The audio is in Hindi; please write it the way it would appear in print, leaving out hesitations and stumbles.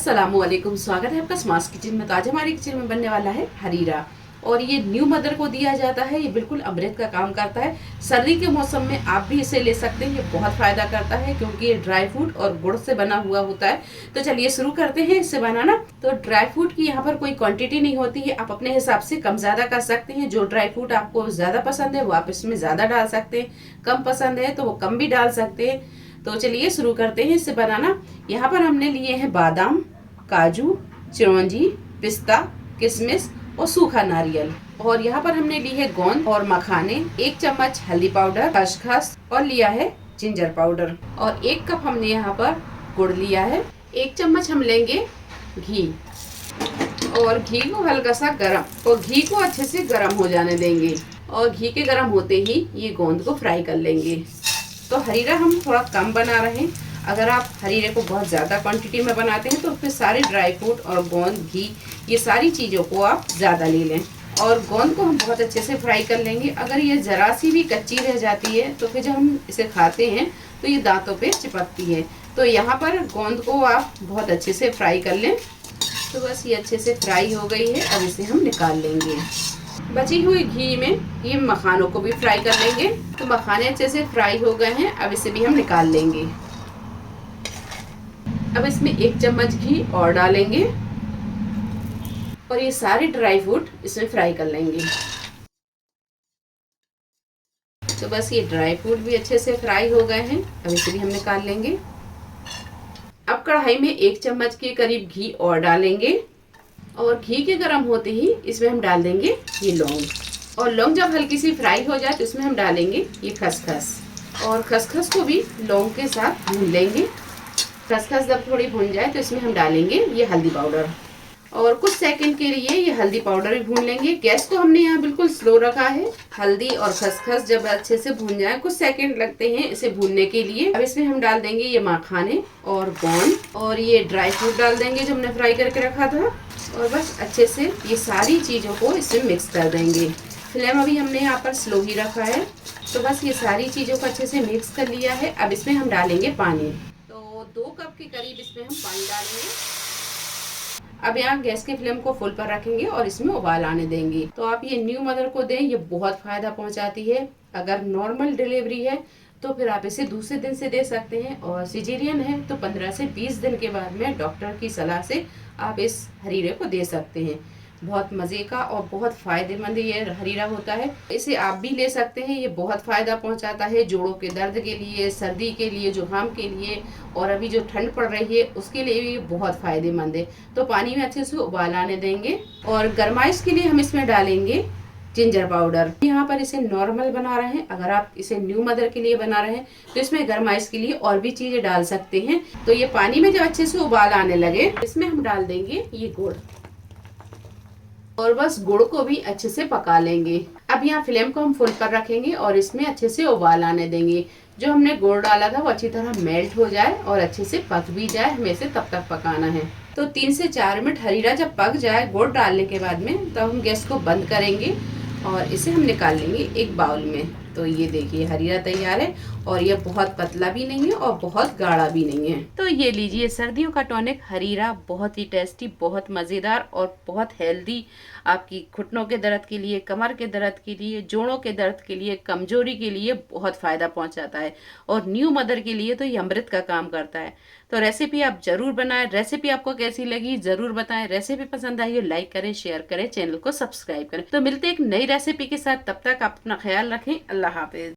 अस्सलामुअलैकुम, स्वागत है आपका स्मार्ट किचन में। तो आज हमारे किचन में बनने वाला है हरीरा और ये न्यू मदर को दिया जाता है। ये बिल्कुल अमृत का काम करता है। सर्दी के मौसम में आप भी इसे ले सकते हैं। ये बहुत फायदा करता है क्योंकि ये ड्राई फ्रूट और गुड़ से बना हुआ होता है। तो चलिए शुरू करते हैं इससे बनाना। तो ड्राई फ्रूट की यहाँ पर कोई क्वांटिटी नहीं होती है, आप अपने हिसाब से कम ज्यादा कर सकते हैं। जो ड्राई फ्रूट आपको ज्यादा पसंद है वो आप इसमें ज्यादा डाल सकते हैं, कम पसंद है तो वो कम भी डाल सकते हैं। तो चलिए शुरू करते हैं इससे बनाना। यहाँ पर हमने लिए हैं बादाम, काजू, चिरौंजी, पिस्ता, किशमिश और सूखा नारियल। और यहाँ पर हमने ली है गोंद और मखाने, 1 चम्मच हल्दी पाउडर, खसखस और लिया है जिंजर पाउडर। और 1 कप हमने यहाँ पर गुड़ लिया है। 1 चम्मच हम लेंगे घी और घी को हल्का सा गरम और घी को अच्छे से गरम हो जाने देंगे। और घी के गरम होते ही ये गोंद को फ्राई कर लेंगे। तो हरीरा हम थोड़ा कम बना रहे हैं। अगर आप हरीरे को बहुत ज़्यादा क्वांटिटी में बनाते हैं तो फिर सारे ड्राई फ्रूट और गोंद, घी, ये सारी चीज़ों को आप ज़्यादा ले लें। और गोंद को हम बहुत अच्छे से फ्राई कर लेंगे। अगर ये ज़रा सी भी कच्ची रह जाती है तो फिर जब हम इसे खाते हैं तो ये दांतों पे चिपकती है। तो यहाँ पर गोंद को आप बहुत अच्छे से फ्राई कर लें। तो बस ये अच्छे से फ्राई हो गई है। अब इसे हम निकाल लेंगे। बची हुई घी में ये मखानों को भी फ्राई कर लेंगे। तो मखाने अच्छे से फ्राई हो गए हैं। अब इसे भी हम निकाल लेंगे। अब इसमें 1 चम्मच घी और डालेंगे और ये सारे ड्राई फ्रूट इसमें फ्राई कर लेंगे। तो बस ये ड्राई फ्रूट भी अच्छे से फ्राई हो गए हैं। अब इसे भी हम निकाल लेंगे। अब कढ़ाई में 1 चम्मच के करीब घी और डालेंगे और घी के गर्म होते ही इसमें हम डाल देंगे ये लौंग। और लौंग जब हल्की सी फ्राई हो जाए तो इसमें हम डालेंगे ये खसखस और खसखस को भी लौंग के साथ भून लेंगे। खसखस जब थोड़ी भून जाए तो इसमें हम डालेंगे ये हल्दी पाउडर और कुछ सेकंड के लिए ये हल्दी पाउडर भी भून लेंगे। गैस को हमने यहाँ बिल्कुल स्लो रखा है। हल्दी और खसखस जब अच्छे से भून जाए, कुछ सेकंड लगते हैं इसे भूनने के लिए। अब इसमें हम डाल देंगे ये मखाने और गोंद और ये ड्राई फ्रूट डाल देंगे जो हमने फ्राई करके रखा था। और बस अच्छे से ये सारी चीज़ों को इसमें मिक्स कर देंगे। फ्लेम अभी हमने यहाँ पर स्लो ही रखा है। तो बस ये सारी चीज़ों को अच्छे से मिक्स कर लिया है। अब इसमें हम डालेंगे पानी। तो 2 कप के करीब इसमें हम पानी डालेंगे। अब यहाँ गैस के फ्लेम को फुल पर रखेंगे और इसमें उबाल आने देंगे। तो आप ये न्यू मदर को दें, ये बहुत फायदा पहुँचाती है। अगर नॉर्मल डिलीवरी है तो फिर आप इसे दूसरे दिन से दे सकते हैं और सिजेरियन है तो 15 से 20 दिन के बाद में डॉक्टर की सलाह से आप इस हरीरे को दे सकते हैं। बहुत मज़े का और बहुत फ़ायदेमंद ये हरीरा होता है। इसे आप भी ले सकते हैं। ये बहुत फ़ायदा पहुंचाता है जोड़ों के दर्द के लिए, सर्दी के लिए, जुकाम के लिए और अभी जो ठंड पड़ रही है उसके लिए भी बहुत फ़ायदेमंद है। तो पानी में अच्छे से उबाल आने देंगे और गरमाइश के लिए हम इसमें डालेंगे जिंजर पाउडर। यहाँ पर इसे नॉर्मल बना रहे हैं। अगर आप इसे न्यू मदर के लिए बना रहे हैं तो इसमें गरमाइश के लिए और भी चीज़ें डाल सकते हैं। तो ये पानी में जब अच्छे से उबाल आने लगे इसमें हम डाल देंगे ये गुड़ और बस गुड़ को भी अच्छे से पका लेंगे। अब यहाँ फ्लेम को हम फुल पर रखेंगे और इसमें अच्छे से उबाल आने देंगे। जो हमने गुड़ डाला था वो अच्छी तरह मेल्ट हो जाए और अच्छे से पक भी जाए, हमें इसे तब तक पकाना है। तो 3 से 4 मिनट हरीरा जब पक जाए गुड़ डालने के बाद में, तब हम गैस को बंद करेंगे और इसे हम निकाल लेंगे एक बाउल में। तो ये देखिए हरीरा तैयार है और ये बहुत पतला भी नहीं है और बहुत गाढ़ा भी नहीं है। तो ये लीजिए सर्दियों का टॉनिक हरीरा, बहुत ही टेस्टी, बहुत मज़ेदार और बहुत हेल्दी। आपकी घुटनों के दर्द के लिए, कमर के दर्द के लिए, जोड़ों के दर्द के लिए, कमजोरी के लिए बहुत फ़ायदा पहुंचाता है। और न्यू मदर के लिए तो ये अमृत का काम करता है। तो रेसिपी आप ज़रूर बनाएं। रेसिपी आपको कैसी लगी ज़रूर बताएं। रेसिपी पसंद आई हो लाइक करें, शेयर करें, चैनल को सब्सक्राइब करें। तो मिलते हैं एक नई रेसिपी के साथ। तब तक आप अपना ख्याल रखें। अल्लाह हाफिज।